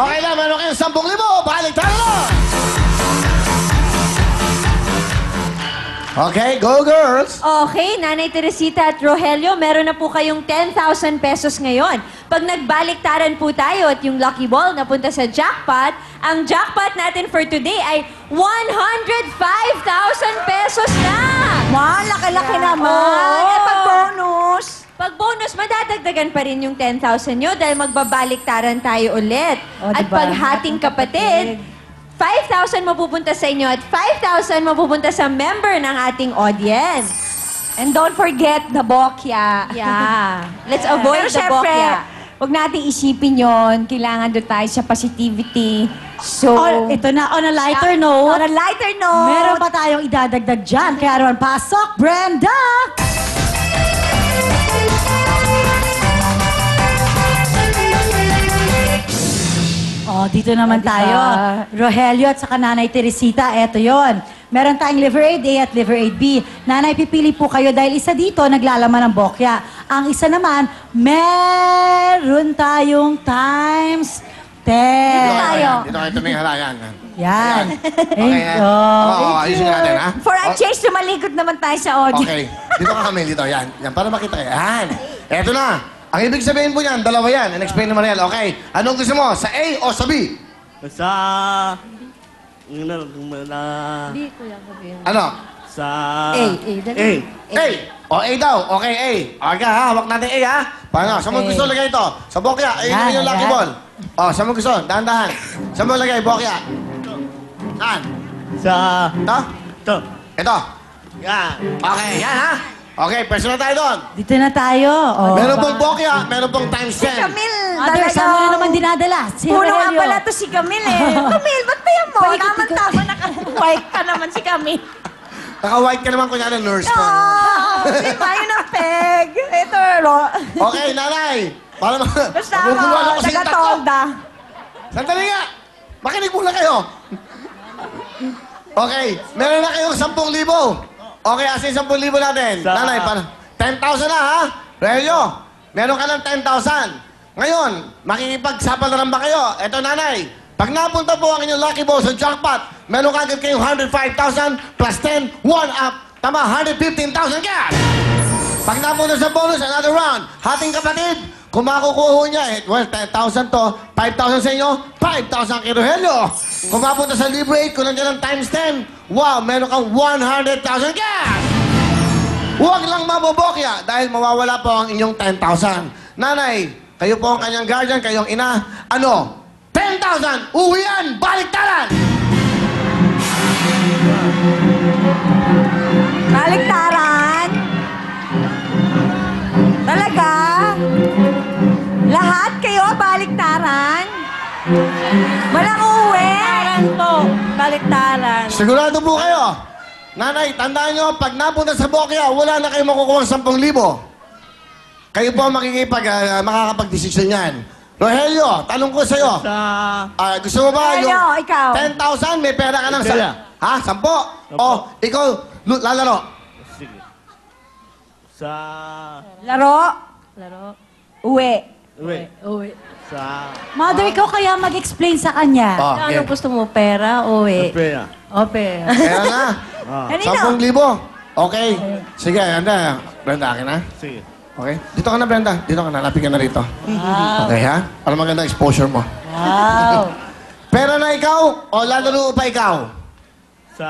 Okay na, meron kayong 10,000. Balik tayo na! Okay, go girls! Okay, Nanay Teresita at Rogelio, meron na po kayong 10,000 pesos ngayon. Pag nagbaliktaran po tayo at yung lucky ball napunta sa jackpot, ang jackpot natin for today ay 105,000 pesos na! Ma, laki-laki naman. Oh, eh, pag bonus. Pag bonus, madadagdagan pa rin yung 10,000 nyo dahil magbabaliktaran tayo ulit. Oh, At diba? pag hating kapatid, 5,000 mapupunta sa inyo at 5,000 mapupunta sa member ng ating audience. And don't forget the bokya. Yeah. Let's avoid Pero the syempre, bokya. huwag nating isipin yon. Kailangan doon tayo sa positivity. So, Ito na, on a lighter note, On a lighter note, meron pa tayong idadagdag dyan. Kaya naman, pasok, Brenda! Oh, dito naman tayo. Rogelio at saka Nanay Teresita, eto yon. Meron tayong liver aid A at liver aid B. Nanay, pipili po kayo dahil isa dito naglalaman ng bokya. Ang isa naman, meron tayong times 10. Dito kayo tumingin halayan. Yan. Okay, ayusin natin, ha? For a change, tumalikod naman tayo sa audio. Okay. Dito ka kami, dito. Yan. Yan, para makita kayo. Yan. Eto na. Ang ibig sabihin po yan, dalawa yan. And-explain ni Mariel. Okay. Anong gusto mo? Sa A o sa B? Sa... Hindi, kuya, sabihin. Ano? Sa... A, dali. A. O A daw. Okay, A. Okay, ha? Hawak natin A, ha? Paano? Saan mo gusto lagay ito? Sa bokya. Ayun yung lucky Yan. ball. O, saan mo gusto? Dahan-dahan. Saan mo lagay? Bokya. Saan? Sa... Ito? Ito. Ito. Yan. Okay, yan, ha? Okay, pwesto na tayo doon. Dito na tayo. Oh. Meron pong bokya, meron pong times 10. Camille, Mother, saan mo na naman dinadala? Si Puno nga Aurelio. pala to si Camille eh. Camille, ba't ba yan mo? Tama-tama naka-white ka naman si Camille. Naka-white ka naman kunyari, nurse pa. Si Mayo ng peg. Ito, Okay, nanay. Para basta maguguluhan ako, ako sa itak ko. taga-tolda. Sandali nga. Makinig muna kayo. Okay, meron na kayong 10,000. Okay, asin 10,000 natin. Sa- Nanay, 10,000 na ha? Relyo, meron ka ng 10,000. Ngayon, makikipagsapalaran ba kayo? Eto nanay, pag napunta po ang inyong lucky ball sa jackpot, meron ka agad kayong 105,000 plus 10, 1 up. Tama, 115,000 cash. Pag napunta sa bonus, another round. Hating kapatid, kung makukuha ho niya, well, 10,000 to, 5,000 sa inyo, 5,000 kay Rogelio. Kung mapunta sa libre 8, kung nandiyan ng times 10, wow, meron kang 100,000 cash! Huwag lang mabobokya dahil mawawala po ang inyong 10,000. Nanay, kayo po ang kanyang guardian, kayong ina, ano? 10,000! Uwian! Baliktaran! Baliktaran? Talaga? Lahat kayo baliktaran? Walang uwi? Baliktaran po. Baliktaran. Sigurado po kayo. Nanay, tandaan nyo, pag napunta sa bokya, wala na kayo makukuha 10,000. Kayo po ang makakapag-desisyon yan. Rogelio, tanong ko sa'yo. Sa... Gusto mo ba Rogelio, ikaw. 10,000, may pera ka ng May pera. Ha? 10? O, ikaw, lalaro. Sige. Sa... Laro? Laro. Uwi. Uwi. Uwi. Sa... Mother, ikaw kaya mag-explain sa kanya. Oh, Ano gusto mo? Pera? Uwi. Pera. O, pera. Pera na. Ah. Kanino? 10,000. Okay. Sige, anda. Brenda, akin na. Sige. Okay. Dito ka na, Brenda. Dito ka na. Lapit ka na rito. Okay, ha? Para maganda exposure mo. Wow. Pera na ikaw o lalaro pa ikaw? Sa...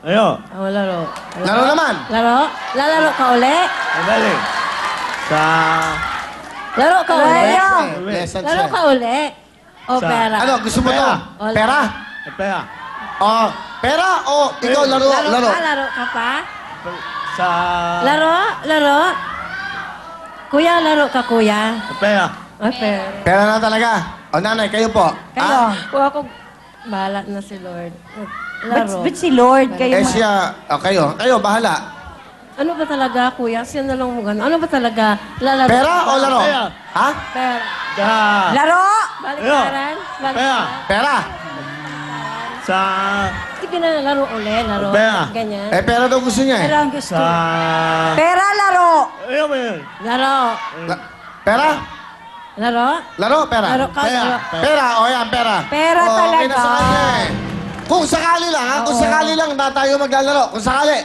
Ayo. O, laro. Laro naman. Laro? Lalaro ka uli? Madali. Sa... Laro ka uli? Aurelio. Lesson Laro siya. ka uli? O, Sa- pera? Ano, gusto mo to? Wala. Pera? Pera. O, pera o ikaw laro? Laro. Laro ka pa? Sa... Laro? Laro? Kuya, laro ka, kuya? Pera. O, pera. Pera na talaga. O, nanay, kayo po. Kayo. Kung ako, bahala na si Lord. Ba't Laro. si Lord kayo? Eh siya, kayo. Kayo, bahala. Ano ba talaga, kuya? Sino na lang mo gano'n? Ano ba talaga? Lalaro? Pera o laro? Pera. Ha? Pera. Sa... Laro? Baliktaran? Pera. Pera. Sa... Sige na, laro uli. Laro. Pera. Ganyan. Eh, pera daw gusto niya eh. Pero ang gusto. Sa... Pera, laro. Ayo mo yun. Laro. Pera? Laro? Laro, pera? Laro ka, Pera. laro. Pera, o yan, pera. Pera O, okay na talaga. sa kanya eh. Kung sakali lang, ha? Kung sakali lang na tayo maglalaro. Kung sakali.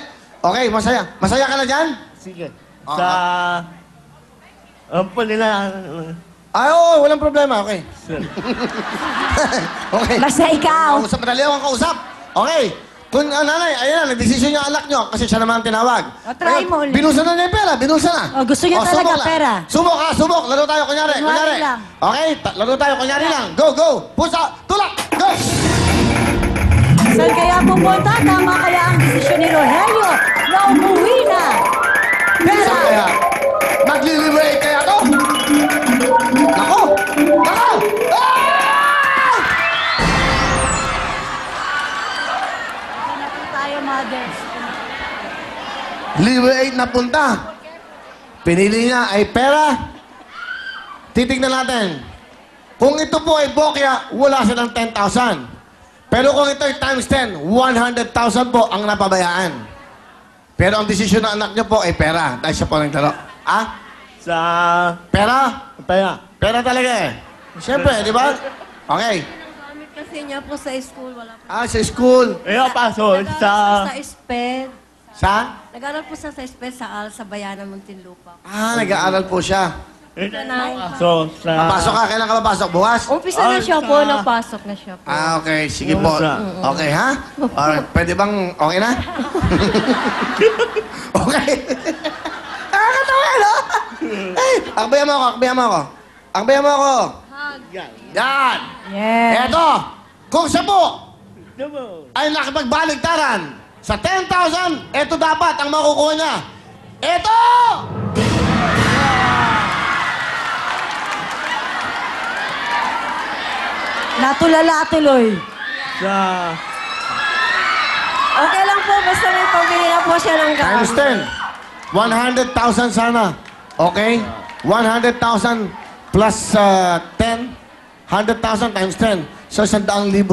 Okay, masaya. Masaya ka na dyan? Sige. Ah, Sa... Ang pali na... Ay, oo, walang problema. Okay. Sir. Okay. Basta ikaw. Kausap, madali akong kausap. Okay. Kung nanay, ayan na, nagdesisyon niya ang anak niyo kasi siya naman ang tinawag. O, try Ayun, mo ulit. Binusan na niya yung pera, binusan na. Oh, gusto niya talaga subok lang. pera. Subok ha, subok. Laro tayo, kunyari. Kunyari lang. Okay, laro tayo, kunyari lang. Go, go. Pusa, tulak, go. Saan kaya pupunta? Tama kaya ang desisyon ni Rogelio na umuwi na. Pera. Saan kaya? Magli-liberate kaya to? Nako! Nako! Ah! Tayo, Mother. Liberate na punta. Pinili niya ay pera. Titignan natin. Kung ito po ay bokya, wala silang 10,000. Pero kung ito times 10, 100,000 po ang napabayaan. Pero ang desisyon ng anak niyo po ay pera. Dahil siya po nagtalo. Ah? Sa... Pera? Pera. Pera talaga eh. Siyempre, di ba? Okay. Gamit kasi niya po sa school, wala po. Ah, sa school. Paso Nag-aaral sa... po sa SPED. Sa? Nag-aaral po siya sa SPED sa AL, sa Bayanan, Muntinlupa. Ah, nag-aaral po siya. Paso sa... Papasok ka, kailan ka papasok? Bukas? Umpisa na siya po, napasok na siya po. Ah, okay. Sige po. Bukas. Okay, ha? Alright. Pwede bang... Okay na? Okay. Nakakatawa, no? Ay, akbayan mo ako, akbayan mo ako. Akbayan mo ako. Yan. Yes. Eto, kung siya po Double. ay nakipagbaligtaran sa 10,000, eto dapat ang makukuha niya. Eto! Natulala tuloy. Sa... Okay lang po, basta may pambili na po siya ng gamit. Times 10. 100,000 sana. Okay? 100,000 plus 10. 100,000 times 10. So, 100,000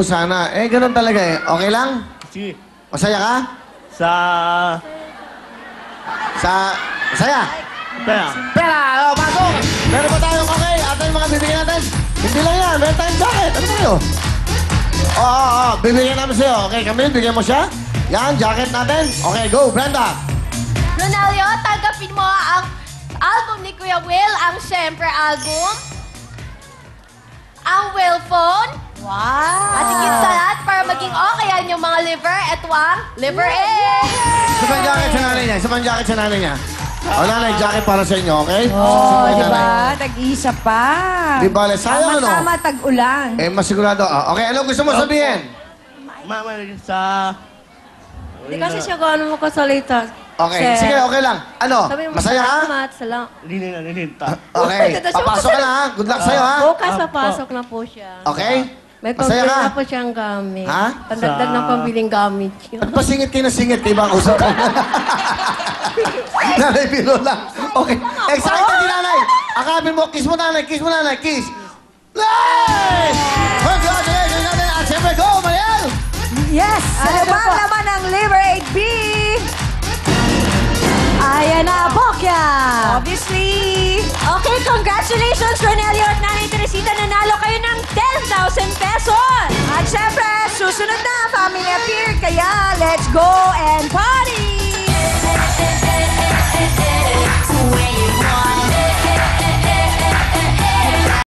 sana. Eh, ganun talaga eh. Okay lang? Si... Masaya ka? Sa... Masaya? Pera. Pera! O, pasok! Meron pa tayong okay. At yung mga bibigyan natin. Hindi lang yan. Meron tayong jacket. Ano tayo? Oo. Bibigyan namin sa'yo. Okay, kami, bigyan mo siya. Yan, jacket natin. Okay, go, Brenda. Ronaldo, tanggapin mo ang album ni Kuya Will, ang Siyempre album, ang Will Phone, at higit sa lahat, para maging okay yan yung mga liver, eto ang Liver 8! Isa pang jacket sa nanay niya. Isa pang jacket sa nanay niya. O, nanay, jacket para sa inyo, okay? Oh, Isa di pang ba? nanay. Tag-isa pa. Di ba, sayang ano? Tama, tag-ulan. Eh, masigurado. Ah, okay, ano gusto mo sabihin? Mama, sa... Hindi kasi siya kung ano makasalita. Okay, Sir. sige, okay lang. Ano, Sabi mo, masaya ka? salamat, salamat. Linin. Okay, papasok ka na ha. Good luck sa'yo ha. Bukas papasok na po siya. Okay? May Masaya pambili ka? na po siyang gamit. Ha? Pandagdag ng pambiling gamit yun. Nagpasingit kayo na singit, kayo ba ang usap ko? Nanay, biro lang. Okay. Excited din nanay. Akabin mo, kiss mo nanay, kiss mo nanay, kiss. Yay! Congratulations natin at siyempre, go, Mariel! Yes! Ano ba ang laman ng Liver 8B? Ayan na, Bokya! Obviously. Okay, congratulations, Ronelio at Nanay Teresita. Nanalo kayo ng 10,000 pesos! At syempre, susunod na, Family Appear. Kaya, let's go and party!